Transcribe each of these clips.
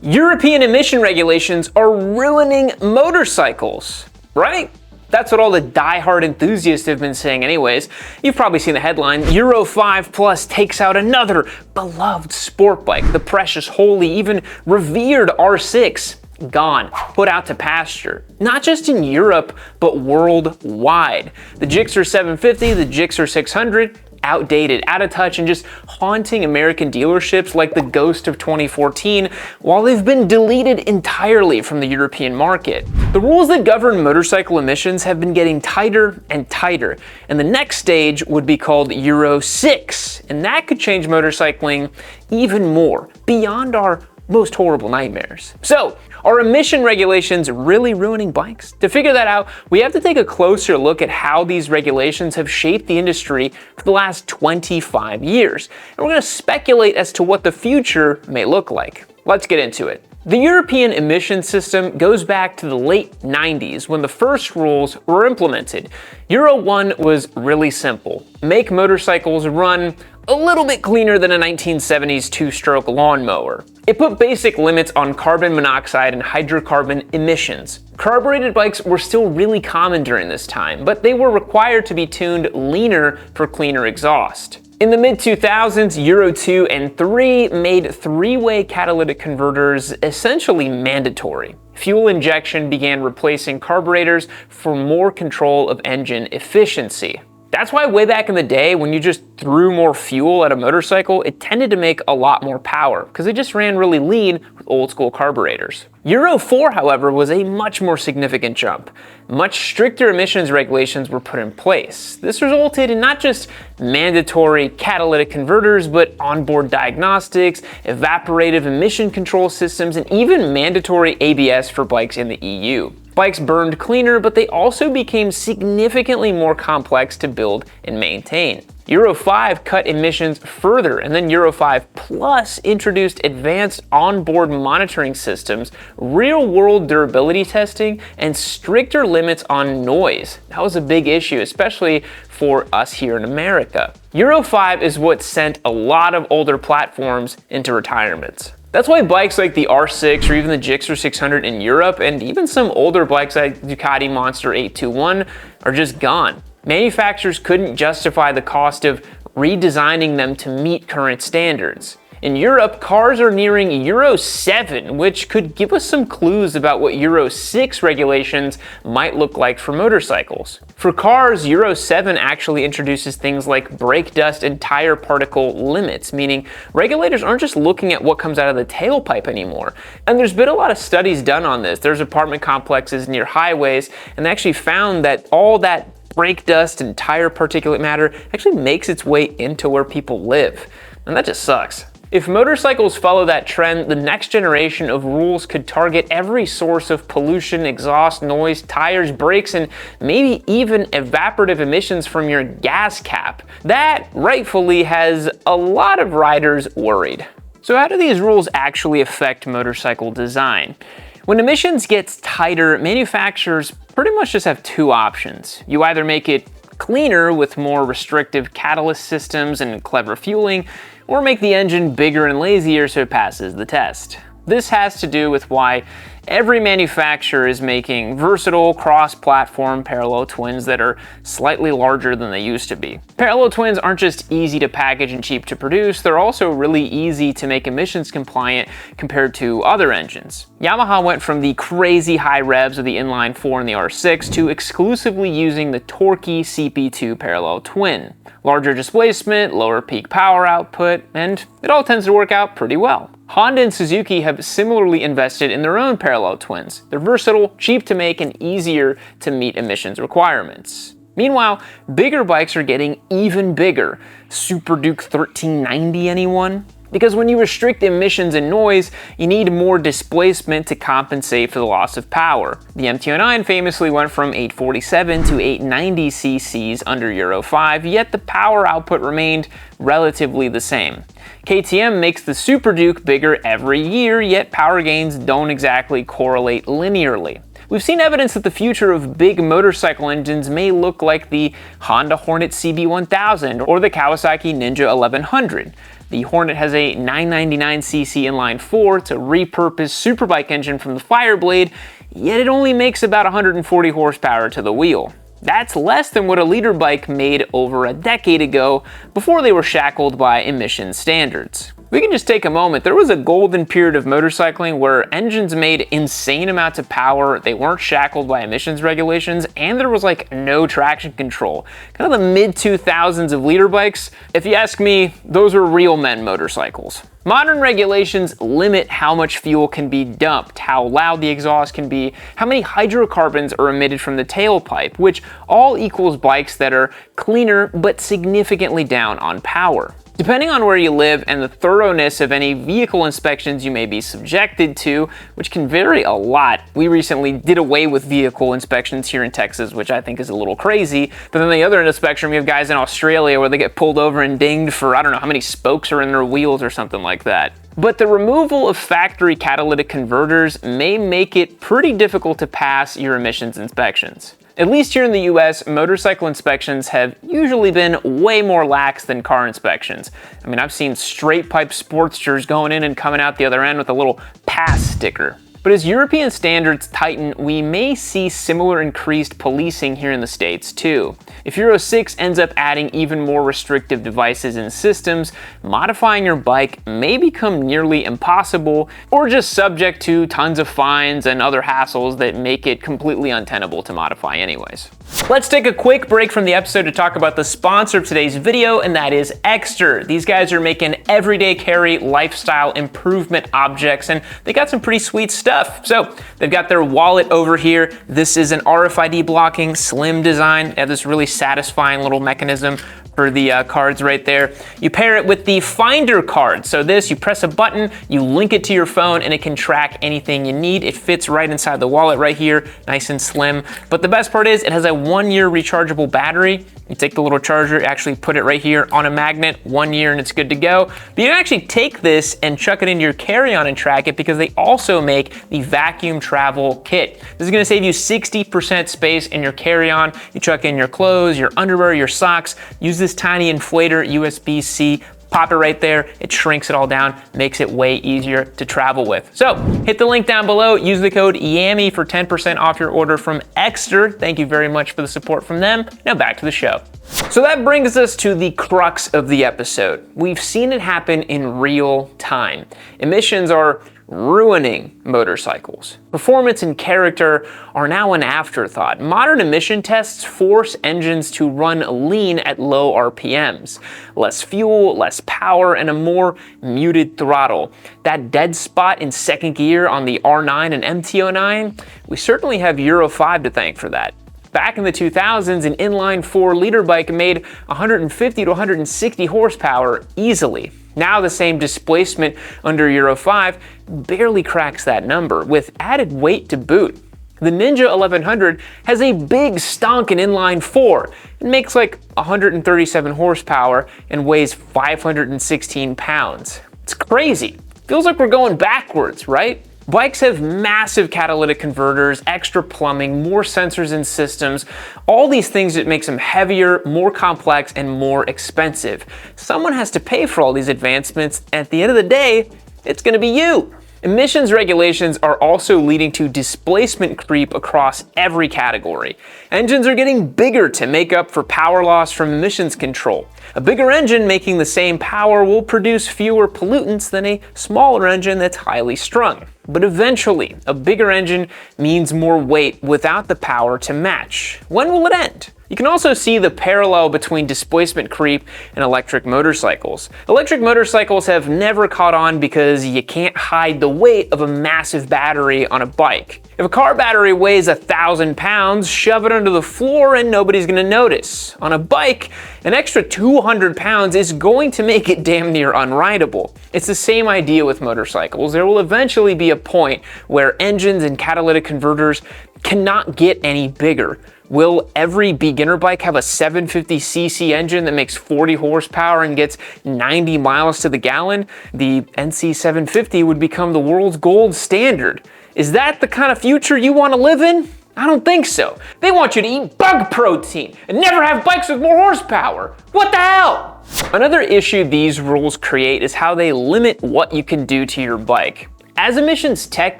European emission regulations are ruining motorcycles, right? That's what all the die-hard enthusiasts have been saying anyways. You've probably seen the headline, Euro 5 Plus takes out another beloved sport bike. The precious, holy, even revered R6. Gone, put out to pasture. Not just in Europe, but worldwide. The Gixxer 750, the Gixxer 600, outdated, out of touch, and just haunting American dealerships like the ghost of 2014, while they've been deleted entirely from the European market. The rules that govern motorcycle emissions have been getting tighter and tighter, and the next stage would be called Euro 6, and that could change motorcycling even more, beyond our most horrible nightmares. So, are emission regulations really ruining bikes? To figure that out, we have to take a closer look at how these regulations have shaped the industry for the last 25 years. And we're going to speculate as to what the future may look like. Let's get into it. The European emission system goes back to the late 90s when the first rules were implemented. Euro 1 was really simple. Make motorcycles run a little bit cleaner than a 1970s two-stroke lawnmower. It put basic limits on carbon monoxide and hydrocarbon emissions. Carbureted bikes were still really common during this time, but they were required to be tuned leaner for cleaner exhaust. In the mid-2000s, Euro 2 and 3 made three-way catalytic converters essentially mandatory. Fuel injection began replacing carburetors for more control of engine efficiency. That's why way back in the day, when you just threw more fuel at a motorcycle, it tended to make a lot more power, because it just ran really lean with old school carburetors. Euro 4, however, was a much more significant jump. Much stricter emissions regulations were put in place. This resulted in not just mandatory catalytic converters, but onboard diagnostics, evaporative emission control systems, and even mandatory ABS for bikes in the EU. Bikes burned cleaner, but they also became significantly more complex to build and maintain. Euro 5 cut emissions further, and then Euro 5 Plus introduced advanced onboard monitoring systems, real-world durability testing, and stricter limits on noise. That was a big issue, especially for us here in America. Euro 5 is what sent a lot of older platforms into retirement. That's why bikes like the R6 or even the Gixxer 600 in Europe, and even some older bikes like Ducati Monster 821 are just gone. Manufacturers couldn't justify the cost of redesigning them to meet current standards. In Europe, cars are nearing Euro 7, which could give us some clues about what Euro 6 regulations might look like for motorcycles. For cars, Euro 7 actually introduces things like brake dust and tire particle limits, meaning regulators aren't just looking at what comes out of the tailpipe anymore. And there's been a lot of studies done on this. There's apartment complexes near highways, and they actually found that all that brake dust and tire particulate matter actually makes its way into where people live. And that just sucks. If motorcycles follow that trend, the next generation of rules could target every source of pollution, exhaust, noise, tires, brakes, and maybe even evaporative emissions from your gas cap. That rightfully has a lot of riders worried. So how do these rules actually affect motorcycle design? When emissions gets tighter, manufacturers pretty much just have two options. You either make it cleaner with more restrictive catalyst systems and clever fueling, or make the engine bigger and lazier so it passes the test. This has to do with why every manufacturer is making versatile cross-platform parallel twins that are slightly larger than they used to be. Parallel twins aren't just easy to package and cheap to produce, they're also really easy to make emissions compliant compared to other engines. Yamaha went from the crazy high revs of the inline 4 and the R6 to exclusively using the torquey CP2 parallel twin. Larger displacement, lower peak power output, and it all tends to work out pretty well. Honda and Suzuki have similarly invested in their own parallel twins. They're versatile, cheap to make, and easier to meet emissions requirements. Meanwhile, bigger bikes are getting even bigger. Super Duke 1390, anyone? Because when you restrict emissions and noise, you need more displacement to compensate for the loss of power. The MT-09 famously went from 847 to 890 cc's under Euro 5, yet the power output remained relatively the same. KTM makes the Super Duke bigger every year, yet power gains don't exactly correlate linearly. We've seen evidence that the future of big motorcycle engines may look like the Honda Hornet CB1000 or the Kawasaki Ninja 1100. The Hornet has a 999cc inline-4. It's a repurposed superbike engine from the Fireblade, yet it only makes about 140 horsepower to the wheel. That's less than what a liter bike made over a decade ago, before they were shackled by emission standards. We can just take a moment. There was a golden period of motorcycling where engines made insane amounts of power, they weren't shackled by emissions regulations, and there was like no traction control. Kind of the mid-2000s of liter bikes. If you ask me, those are real men motorcycles. Modern regulations limit how much fuel can be dumped, how loud the exhaust can be, how many hydrocarbons are emitted from the tailpipe, which all equals bikes that are cleaner but significantly down on power. Depending on where you live and the thoroughness of any vehicle inspections you may be subjected to, which can vary a lot. We recently did away with vehicle inspections here in Texas, which I think is a little crazy. But then the other end of the spectrum, you have guys in Australia where they get pulled over and dinged for, I don't know how many spokes are in their wheels or something like that. But the removal of factory catalytic converters may make it pretty difficult to pass your emissions inspections. At least here in the US, motorcycle inspections have usually been way more lax than car inspections. I mean, I've seen straight pipe Sportsters going in and coming out the other end with a little pass sticker. But as European standards tighten, we may see similar increased policing here in the States too. If Euro 6 ends up adding even more restrictive devices and systems, modifying your bike may become nearly impossible, or just subject to tons of fines and other hassles that make it completely untenable to modify anyways. Let's take a quick break from the episode to talk about the sponsor of today's video, and that is Exter. These guys are making everyday carry lifestyle improvement objects, and they got some pretty sweet stuff. So they've got their wallet over here. This is an RFID blocking slim design. They have this really satisfying little mechanism for the cards right there. You pair it with the Finder card. So this, you press a button, you link it to your phone, and it can track anything you need. It fits right inside the wallet right here, nice and slim. But the best part is it has a 1-year rechargeable battery. You take the little charger, actually put it right here on a magnet, 1 year, and it's good to go. But you can actually take this and chuck it into your carry-on and track it, because they also make the vacuum travel kit. This is gonna save you 60% space in your carry-on. You chuck in your clothes, your underwear, your socks, use this tiny inflator, USB-C, pop it right there, it shrinks it all down, makes it way easier to travel with. So hit the link down below, use the code YAMMY for 10% off your order from Exter. Thank you very much for the support from them. Now back to the show. So that brings us to the crux of the episode. We've seen it happen in real time. Emissions are ruining motorcycles. Performance and character are now an afterthought. Modern emission tests force engines to run lean at low RPMs. Less fuel, less power, and a more muted throttle. That dead spot in second gear on the R9 and MT09, we certainly have Euro 5 to thank for that. Back in the 2000s, an inline-4 liter bike made 150 to 160 horsepower easily. Now the same displacement under Euro 5 barely cracks that number, with added weight to boot. The Ninja 1100 has a big stonkin' inline-4. It makes like 137 horsepower and weighs 516 pounds. It's crazy. Feels like we're going backwards, right? Bikes have massive catalytic converters, extra plumbing, more sensors and systems, all these things that makes them heavier, more complex, and more expensive. Someone has to pay for all these advancements, and at the end of the day, it's gonna be you. Emissions regulations are also leading to displacement creep across every category. Engines are getting bigger to make up for power loss from emissions control. A bigger engine making the same power will produce fewer pollutants than a smaller engine that's highly strung. But eventually, a bigger engine means more weight without the power to match. When will it end? You can also see the parallel between displacement creep and electric motorcycles. Electric motorcycles have never caught on because you can't hide the weight of a massive battery on a bike. If a car battery weighs 1,000 pounds, shove it under the floor and nobody's gonna notice. On a bike, an extra 200 pounds is going to make it damn near unrideable. It's the same idea with motorcycles. There will eventually be a point where engines and catalytic converters cannot get any bigger. Will every beginner bike have a 750cc engine that makes 40 horsepower and gets 90 miles to the gallon? The NC 750 would become the world's gold standard. Is that the kind of future you want to live in? I don't think so. They want you to eat bug protein and never have bikes with more horsepower. What the hell? Another issue these rules create is how they limit what you can do to your bike. As emissions tech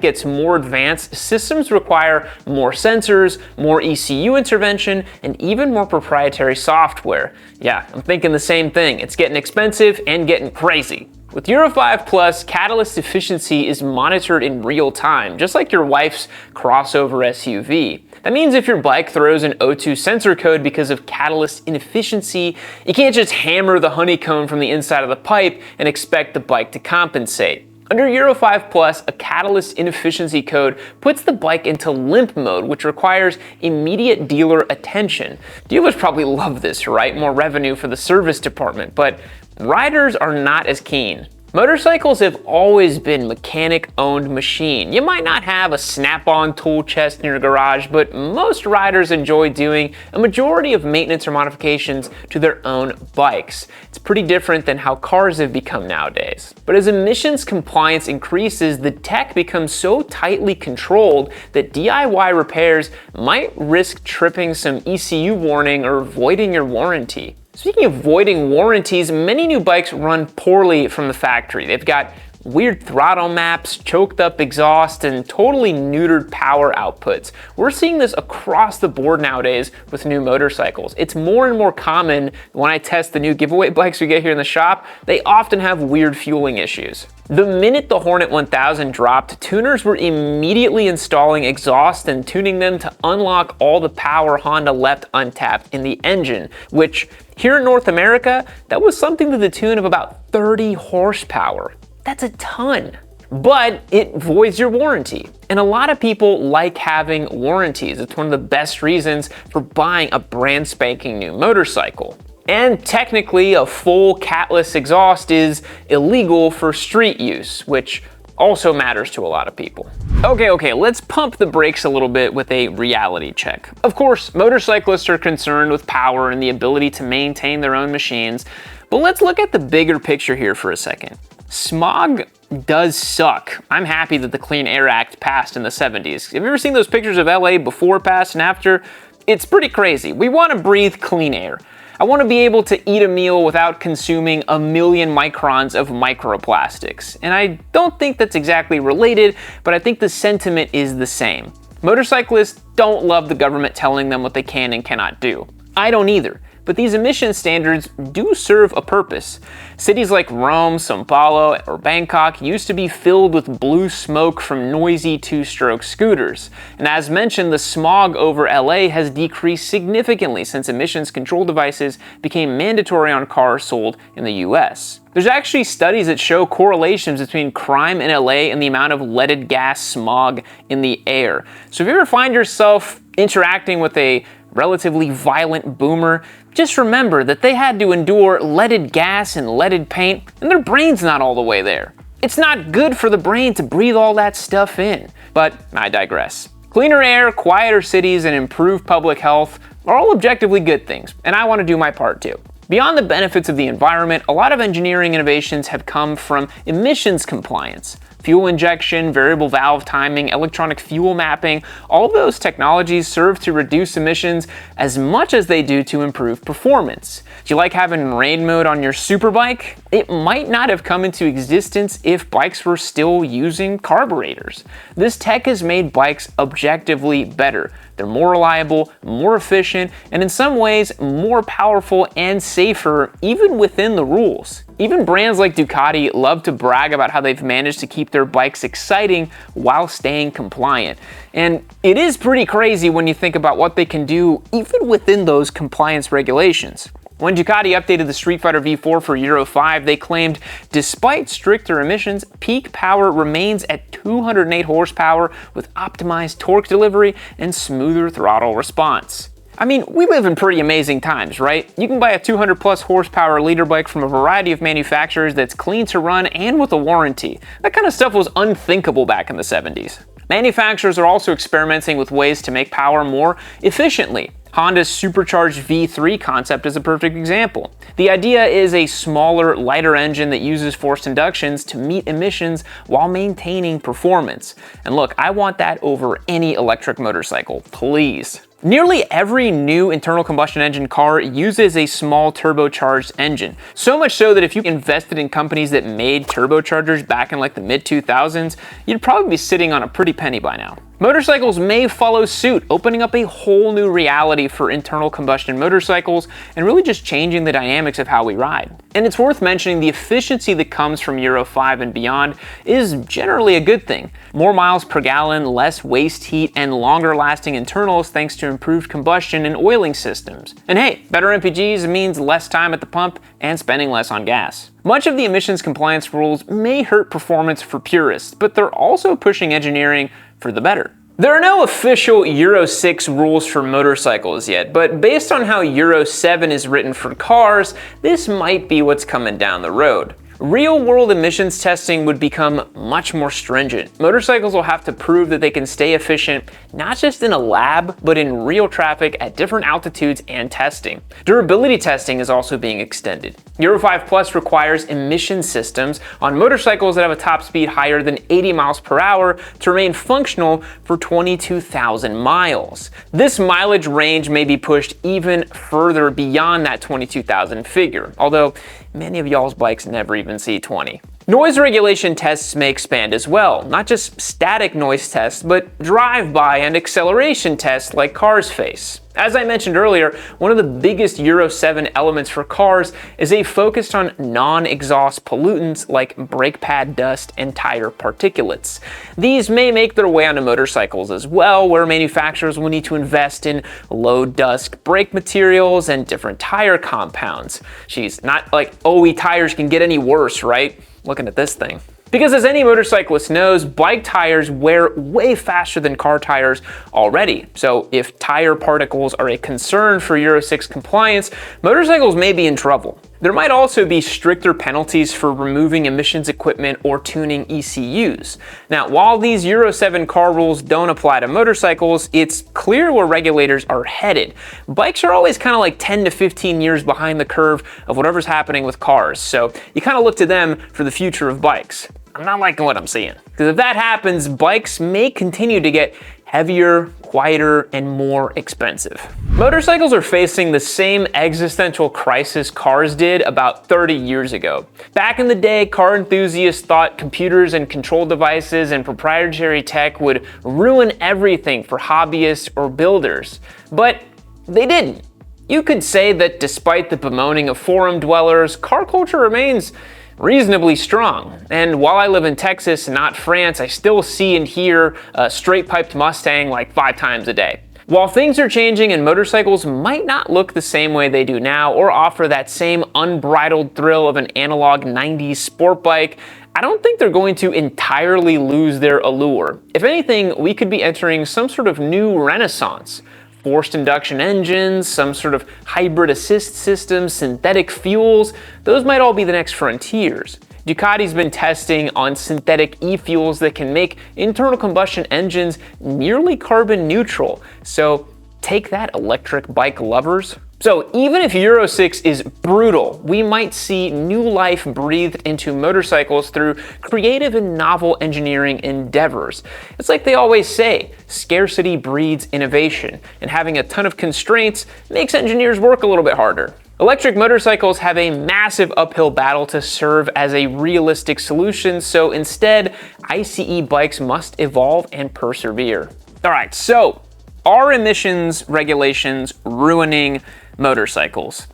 gets more advanced, systems require more sensors, more ECU intervention, and even more proprietary software. Yeah, I'm thinking the same thing. It's getting expensive and getting crazy. With Euro 5 Plus, catalyst efficiency is monitored in real time, just like your wife's crossover SUV. That means if your bike throws an O2 sensor code because of catalyst inefficiency, you can't just hammer the honeycomb from the inside of the pipe and expect the bike to compensate. Under Euro 5 Plus, a catalyst inefficiency code puts the bike into limp mode, which requires immediate dealer attention. Dealers probably love this, right? More revenue for the service department, but riders are not as keen. Motorcycles have always been mechanic-owned machine. You might not have a snap-on tool chest in your garage, but most riders enjoy doing a majority of maintenance or modifications to their own bikes. It's pretty different than how cars have become nowadays. But as emissions compliance increases, the tech becomes so tightly controlled that DIY repairs might risk tripping some ECU warning or voiding your warranty. Speaking of voiding warranties, many new bikes run poorly from the factory. They've got weird throttle maps, choked up exhaust, and totally neutered power outputs. We're seeing this across the board nowadays with new motorcycles. It's more and more common when I test the new giveaway bikes we get here in the shop. They often have weird fueling issues. The minute the Hornet 1000 dropped, tuners were immediately installing exhaust and tuning them to unlock all the power Honda left untapped in the engine, which here in North America, that was something to the tune of about 30 horsepower. That's a ton. But it voids your warranty. And a lot of people like having warranties. It's one of the best reasons for buying a brand spanking new motorcycle. And technically, a full catless exhaust is illegal for street use, which also matters to a lot of people. Okay, let's pump the brakes a little bit with a reality check. Of course, motorcyclists are concerned with power and the ability to maintain their own machines, but let's look at the bigger picture here for a second. Smog does suck. I'm happy that the Clean Air Act passed in the 70s. Have you ever seen those pictures of LA before it passed and after? It's pretty crazy. We want to breathe clean air. I want to be able to eat a meal without consuming a million microns of microplastics. And I don't think that's exactly related, but I think the sentiment is the same. Motorcyclists don't love the government telling them what they can and cannot do. I don't either. But these emission standards do serve a purpose. Cities like Rome, São Paulo, or Bangkok used to be filled with blue smoke from noisy two-stroke scooters. And as mentioned, the smog over LA has decreased significantly since emissions control devices became mandatory on cars sold in the US. There's actually studies that show correlations between crime in LA and the amount of leaded gas smog in the air. So if you ever find yourself interacting with a relatively violent boomer, just remember that they had to endure leaded gas and leaded paint, and their brain's not all the way there. It's not good for the brain to breathe all that stuff in, but I digress. Cleaner air, quieter cities, and improved public health are all objectively good things, and I want to do my part too. Beyond the benefits of the environment, a lot of engineering innovations have come from emissions compliance. Fuel injection, variable valve timing, electronic fuel mapping, all of those technologies serve to reduce emissions as much as they do to improve performance. Do you like having rain mode on your superbike? It might not have come into existence if bikes were still using carburetors. This tech has made bikes objectively better. They're more reliable, more efficient, and in some ways more powerful and safer even within the rules. Even brands like Ducati love to brag about how they've managed to keep their bikes exciting while staying compliant. And it is pretty crazy when you think about what they can do even within those compliance regulations. When Ducati updated the Street Fighter V4 for Euro 5, they claimed, despite stricter emissions, peak power remains at 208 horsepower with optimized torque delivery and smoother throttle response. I mean, we live in pretty amazing times, right? You can buy a 200 plus horsepower leader bike from a variety of manufacturers that's clean to run and with a warranty. That kind of stuff was unthinkable back in the 70s. Manufacturers are also experimenting with ways to make power more efficiently. Honda's supercharged V3 concept is a perfect example. The idea is a smaller, lighter engine that uses forced inductions to meet emissions while maintaining performance. And look, I want that over any electric motorcycle, please. Nearly every new internal combustion engine car uses a small turbocharged engine. So much so that if you invested in companies that made turbochargers back in like the mid-2000s, you'd probably be sitting on a pretty penny by now. Motorcycles may follow suit, opening up a whole new reality for internal combustion motorcycles and really just changing the dynamics of how we ride. And it's worth mentioning the efficiency that comes from Euro 5 and beyond is generally a good thing. More miles per gallon, less waste heat, and longer lasting internals thanks to improved combustion and oiling systems. And hey, better MPGs means less time at the pump and spending less on gas. Much of the emissions compliance rules may hurt performance for purists, but they're also pushing engineering for the better. There are no official Euro 6 rules for motorcycles yet, but based on how Euro 7 is written for cars, this might be what's coming down the road. Real-world emissions testing would become much more stringent. Motorcycles will have to prove that they can stay efficient, not just in a lab, but in real traffic at different altitudes and testing. Durability testing is also being extended. Euro 5 Plus requires emission systems on motorcycles that have a top speed higher than 80 miles per hour to remain functional for 22,000 miles. This mileage range may be pushed even further beyond that 22,000 figure, although many of y'all's bikes never even see 20. Noise regulation tests may expand as well, not just static noise tests, but drive-by and acceleration tests like cars face. As I mentioned earlier, one of the biggest Euro 7 elements for cars is a focus on non-exhaust pollutants like brake pad dust and tire particulates. These may make their way onto motorcycles as well, where manufacturers will need to invest in low dust brake materials and different tire compounds. Geez, not like OE tires can get any worse, right? Looking at this thing. Because as any motorcyclist knows, bike tires wear way faster than car tires already. So if tire particles are a concern for Euro 6 compliance, motorcycles may be in trouble. There might also be stricter penalties for removing emissions equipment or tuning ECUs. Now, while these Euro 7 car rules don't apply to motorcycles, it's clear where regulators are headed. Bikes are always kind of like 10 to 15 years behind the curve of whatever's happening with cars, so you kind of look to them for the future of bikes. I'm not liking what I'm seeing. Because if that happens, bikes may continue to get heavier, quieter, and more expensive. Motorcycles are facing the same existential crisis cars did about 30 years ago. Back in the day, car enthusiasts thought computers and control devices and proprietary tech would ruin everything for hobbyists or builders. But they didn't. You could say that despite the bemoaning of forum dwellers, car culture remains reasonably strong. And while I live in Texas, not France, I still see and hear a straight-piped Mustang like 5 times a day. While things are changing and motorcycles might not look the same way they do now or offer that same unbridled thrill of an analog 90s sport bike, I don't think they're going to entirely lose their allure. If anything, we could be entering some sort of new renaissance. Forced induction engines, some sort of hybrid assist system, synthetic fuels, those might all be the next frontiers. Ducati's been testing on synthetic e-fuels that can make internal combustion engines nearly carbon neutral. So take that, electric bike lovers. So even if Euro 6 is brutal, we might see new life breathed into motorcycles through creative and novel engineering endeavors. It's like they always say, scarcity breeds innovation, and having a ton of constraints makes engineers work a little bit harder. Electric motorcycles have a massive uphill battle to serve as a realistic solution, so instead, ICE bikes must evolve and persevere. All right, so are emissions regulations ruining motorcycles?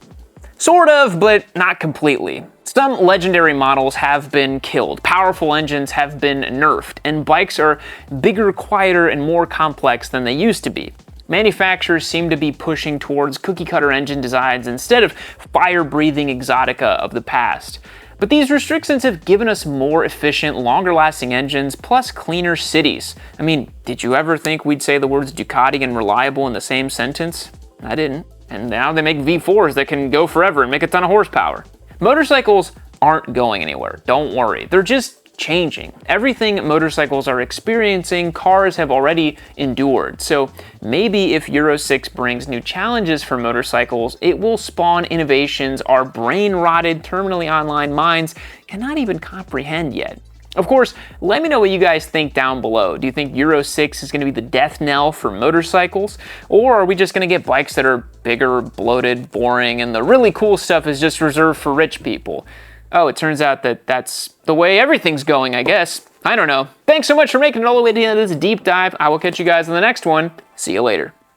Sort of, but not completely. Some legendary models have been killed, powerful engines have been nerfed, and bikes are bigger, quieter, and more complex than they used to be. Manufacturers seem to be pushing towards cookie-cutter engine designs instead of fire-breathing exotica of the past. But these restrictions have given us more efficient, longer-lasting engines, plus cleaner cities. I mean, did you ever think we'd say the words Ducati and reliable in the same sentence? I didn't. And now they make V4s that can go forever and make a ton of horsepower. Motorcycles aren't going anywhere, don't worry. They're just changing. Everything motorcycles are experiencing, cars have already endured. So maybe if Euro 6 brings new challenges for motorcycles, it will spawn innovations our brain-rotted, terminally online minds cannot even comprehend yet. Of course, let me know what you guys think down below. Do you think Euro 6 is going to be the death knell for motorcycles? Or are we just going to get bikes that are bigger, bloated, boring, and the really cool stuff is just reserved for rich people? Oh, it turns out that that's the way everything's going, I guess. I don't know. Thanks so much for making it all the way to the end of this deep dive. I will catch you guys in the next one. See you later.